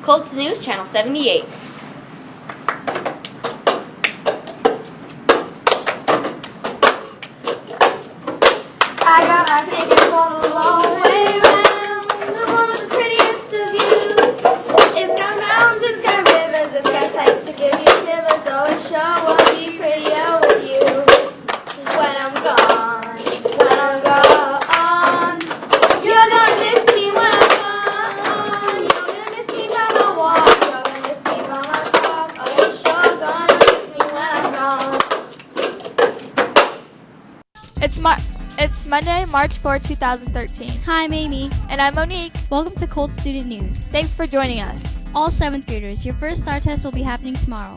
Colts News, Channel 78. I got my ticket for the long way round. One of the prettiest of views. It's got mountains, it's got rivers, it's got sights to give you shivers. Oh, it sure will be prettier with you when I'm gone. When I'm gone, you're gonna miss me when I'm gone. You're gonna miss me when I walk. You're gonna miss me when I talk. Oh, you're sure gonna miss me when I'm gone. It's Monday, March 4, 2013. Hi, I'm Amy. And I'm Monique. Welcome to Colts Student News. Thanks for joining us. All 7th graders, your first STAR test will be happening tomorrow.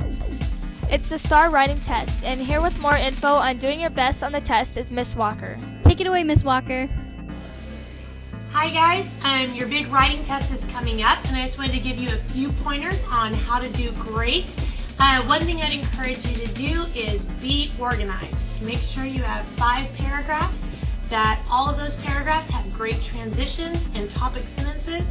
It's the STAR writing test, and here with more info on doing your best on the test is Miss Walker. Take it away, Miss Walker. Hi guys, your big writing test is coming up, and I just wanted to give you a few pointers on how to do great. One thing I'd encourage you to do is be organized. Make sure you have 5 paragraphs, that all of those paragraphs have great transitions and topic sentences.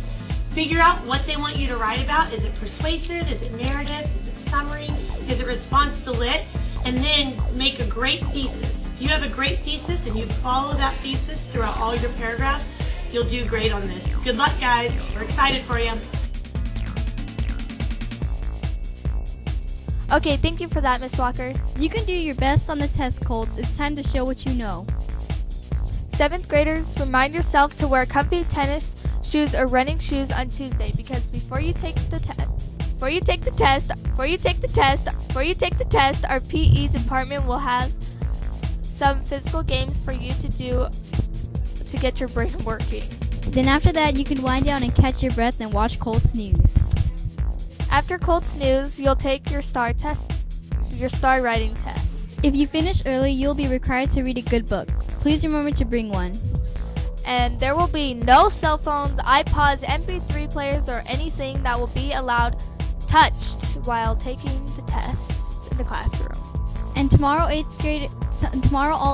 Figure out what they want you to write about. Is it persuasive? Is it narrative? Is it summary? Is it response to lit? And then make a great thesis. If you have a great thesis and you follow that thesis throughout all your paragraphs, you'll do great on this. Good luck, guys. We're excited for you. Okay, thank you for that, Miss Walker. You can do your best on the test, Colts. It's time to show what you know. 7th graders, remind yourself to wear comfy tennis shoes or running shoes on Tuesday because before you take the test, our PE department will have some physical games for you to do to get your brain working. Then after that, you can wind down and catch your breath and watch Colts News. After Colts News, you'll take your STAR writing test. If you finish early, you'll be required to read a good book. Please remember to bring one. And there will be no cell phones, iPods, MP3 players, or anything that will be allowed touched while taking the test in the classroom. And tomorrow, all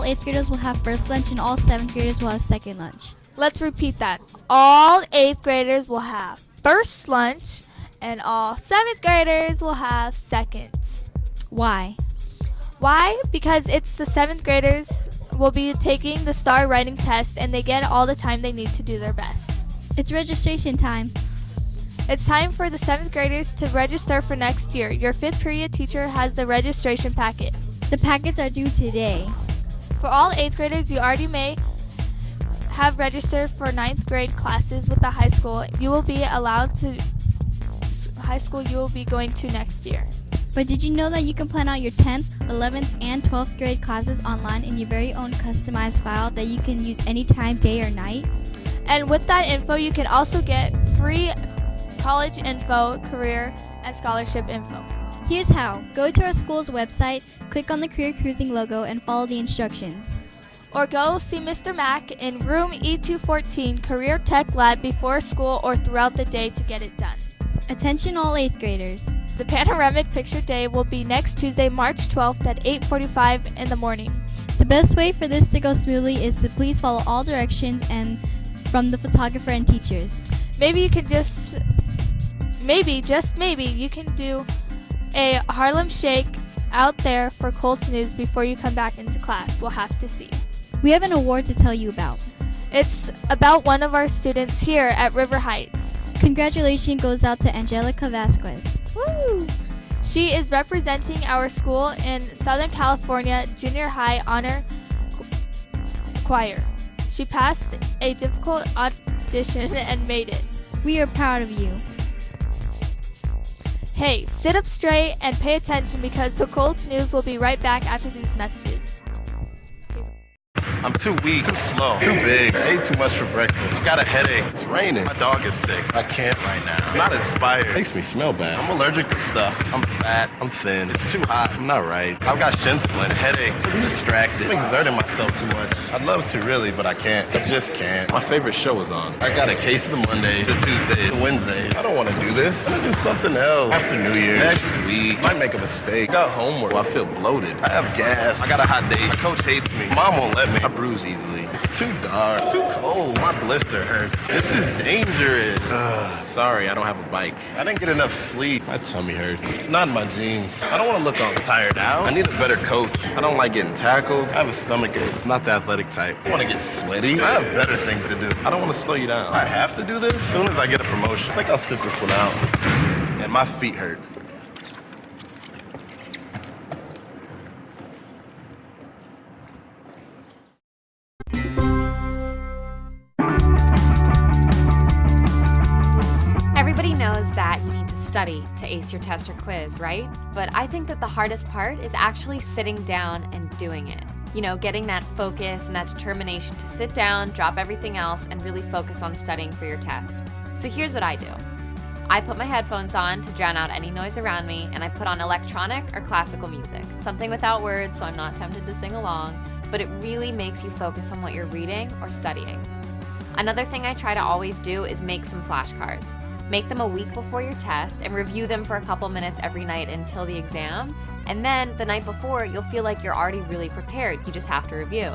8th graders will have first lunch and all 7th graders will have second lunch. Let's repeat that. All 8th graders will have first lunch and all 7th graders will have second. Why? Why? Because it's the 7th graders will be taking the STAR writing test and they get all the time they need to do their best. It's registration time. It's time for the 7th graders to register for next year. Your 5th period teacher has the registration packet. The packets are due today. For all 8th graders, you already may have registered for 9th grade classes with the high school. You will be allowed to high school you will be going to next year. But did you know that you can plan out your 10th, 11th, and 12th grade classes online in your very own customized file that you can use anytime, day or night? And with that info, you can also get free college info, career, and scholarship info. Here's how. Go to our school's website, click on the Career Cruising logo, and follow the instructions. Or go see Mr. Mack in room E214 Career Tech Lab before school or throughout the day to get it done. Attention all 8th graders. The Panoramic Picture Day will be next Tuesday, March 12th at 8:45 in the morning. The best way for this to go smoothly is to please follow all directions and from the photographer and teachers. Maybe you can just maybe you can do a Harlem Shake out there for Colts News before you come back into class. We'll have to see. We have an award to tell you about. It's about one of our students here at River Heights. Congratulations goes out to Angelica Vasquez. Woo! She is representing our school in Southern California Junior High Honor Choir. She passed a difficult audition and made it. We are proud of you. Hey, sit up straight and pay attention because the Colts News will be right back after these messages. I'm too weak, too slow, too big. I ate too much for breakfast. Got a headache. It's raining. My dog is sick. I can't right now. I'm not inspired. It makes me smell bad. I'm allergic to stuff. I'm fat. I'm thin. It's too hot. I'm not right. I've got shin splints, headache. I'm distracted. I'm exerting myself too much. I'd love to really, but I can't. I just can't. My favorite show is on. I got a case of the Mondays, the Tuesdays, the Wednesdays. I don't want to do this. I'm gonna do something else. After New Year's, next week, might make a mistake. I got homework. I feel bloated. I have gas. I got a hot date. My coach hates me. Mom won't let me. I bruise easily. It's too dark. It's too cold. My blister hurts. This is dangerous. Sorry, I don't have a bike. I didn't get enough sleep. My tummy hurts. It's not in my jeans. I don't want to look all tired out. I need a better coach. I don't like getting tackled. I have a stomach ache. I'm not the athletic type. I want to get sweaty. I have better things to do. I don't want to slow you down. I have to do this as soon as I get a promotion. I think I'll sit this one out. And my feet hurt. Everybody knows that you need to study to ace your test or quiz, right? But I think that the hardest part is actually sitting down and doing it. You know, getting that focus and that determination to sit down, drop everything else, and really focus on studying for your test. So here's what I do. I put my headphones on to drown out any noise around me, and I put on electronic or classical music, something without words so I'm not tempted to sing along, but it really makes you focus on what you're reading or studying. Another thing I try to always do is make some flashcards. Make them a week before your test and review them for a couple minutes every night until the exam. And then the night before, you'll feel like you're already really prepared. You just have to review.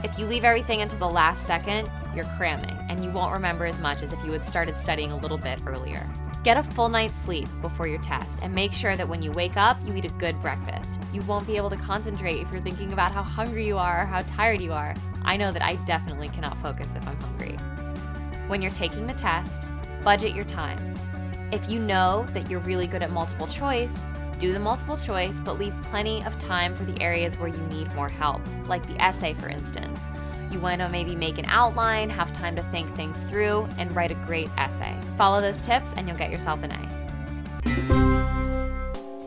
If you leave everything until the last second, you're cramming and you won't remember as much as if you had started studying a little bit earlier. Get a full night's sleep before your test and make sure that when you wake up, you eat a good breakfast. You won't be able to concentrate if you're thinking about how hungry you are or how tired you are. I know that I definitely cannot focus if I'm hungry. When you're taking the test, budget your time. If you know that you're really good at multiple choice, do the multiple choice, but leave plenty of time for the areas where you need more help, like the essay, for instance. You want to maybe make an outline, have time to think things through, and write a great essay. Follow those tips and you'll get yourself an A.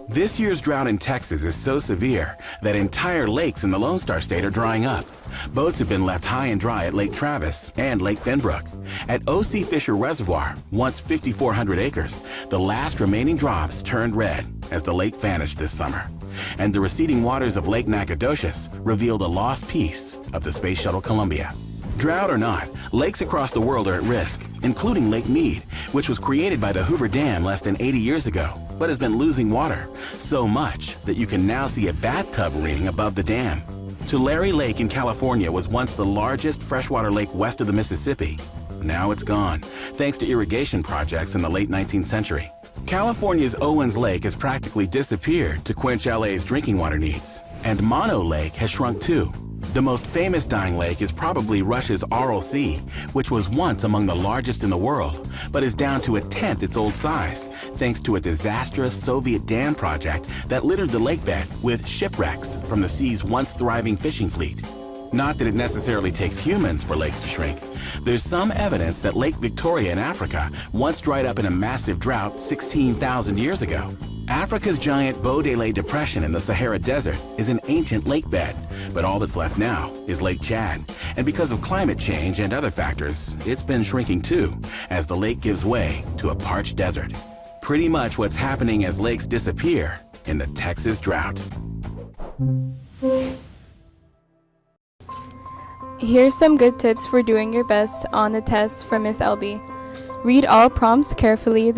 This year's drought in Texas is so severe that entire lakes in the Lone Star State are drying up. Boats have been left high and dry at Lake Travis and Lake Benbrook. At O.C. Fisher Reservoir, once 5,400 acres, the last remaining drops turned red as the lake vanished this summer. And the receding waters of Lake Nacogdoches revealed a lost piece of the Space Shuttle Columbia. Drought or not, lakes across the world are at risk, including Lake Mead, which was created by the Hoover Dam less than 80 years ago, but has been losing water, so much that you can now see a bathtub ring above the dam. Tulare Lake in California was once the largest freshwater lake west of the Mississippi. Now it's gone, thanks to irrigation projects in the late 19th century. California's Owens Lake has practically disappeared to quench LA's drinking water needs, and Mono Lake has shrunk too. The most famous dying lake is probably Russia's Aral Sea, which was once among the largest in the world, but is down to a tenth its old size, thanks to a disastrous Soviet dam project that littered the lakebed with shipwrecks from the sea's once thriving fishing fleet. Not that it necessarily takes humans for lakes to shrink. There's some evidence that Lake Victoria in Africa once dried up in a massive drought 16,000 years ago. Africa's giant Beau-de-Lay Depression in the Sahara Desert is an ancient lake bed, but all that's left now is Lake Chad. And because of climate change and other factors, it's been shrinking too, as the lake gives way to a parched desert. Pretty much what's happening as lakes disappear in the Texas drought. Here's some good tips for doing your best on the test from Miss Elby. Read all prompts carefully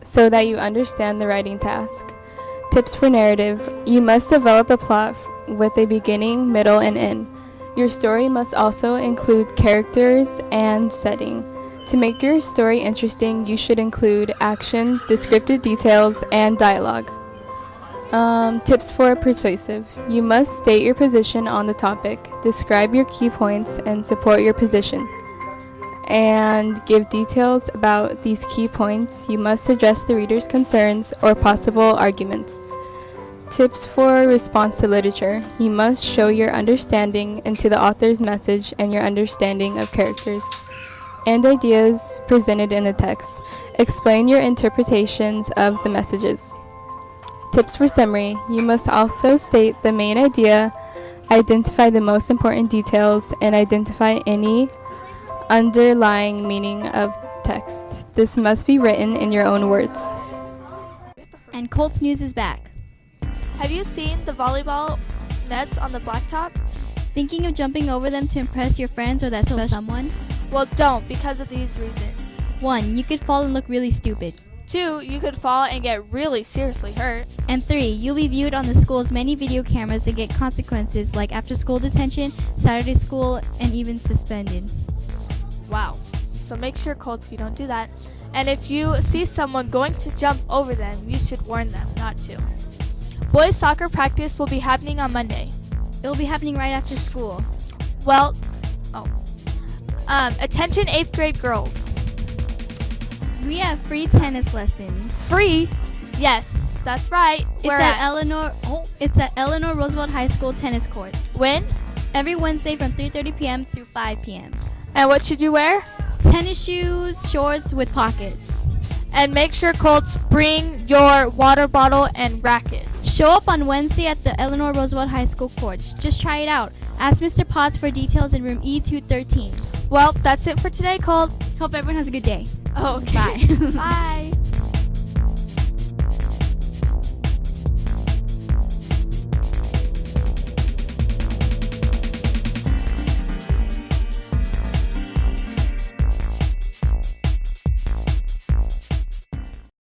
so that you understand the writing task. Tips for narrative. You must develop a plot with a beginning, middle, and end. Your story must also include characters and setting. To make your story interesting, you should include action, descriptive details, and dialogue. Tips for persuasive. You must state your position on the topic, describe your key points, and support your position. And give details about these key points. You must address the reader's concerns or possible arguments. Tips for response to literature. You must show your understanding into the author's message and your understanding of characters and ideas presented in the text. Explain your interpretations of the messages. Tips for summary. You must also state the main idea, identify the most important details, and identify any underlying meaning of text. This must be written in your own words. And Colts news is back. Have you seen the volleyball nets on the blacktop? Thinking of jumping over them to impress your friends or that special someone? Well, don't, because of these reasons. 1. You could fall and look really stupid. 2, you could fall and get really seriously hurt. And 3, you'll be viewed on the school's many video cameras and get consequences like after-school detention, Saturday school, and even suspended. Wow. So make sure, Colts, you don't do that. And if you see someone going to jump over them, you should warn them not to. Boys soccer practice will be happening on Monday. It will be happening right after school. Well, attention 8th grade girls. We have free tennis lessons. Free? Yes, that's right. Where It's at Eleanor Roosevelt High School tennis courts. When? Every Wednesday from 3:30 p.m. through 5 p.m. And what should you wear? Tennis shoes, shorts with pockets. And make sure, Colts, bring your water bottle and rackets. Show up on Wednesday at the Eleanor Roosevelt High School courts. Just try it out. Ask Mr. Potts for details in room E213. Well, that's it for today, Colts. Hope everyone has a good day. Oh, okay. Bye. Bye.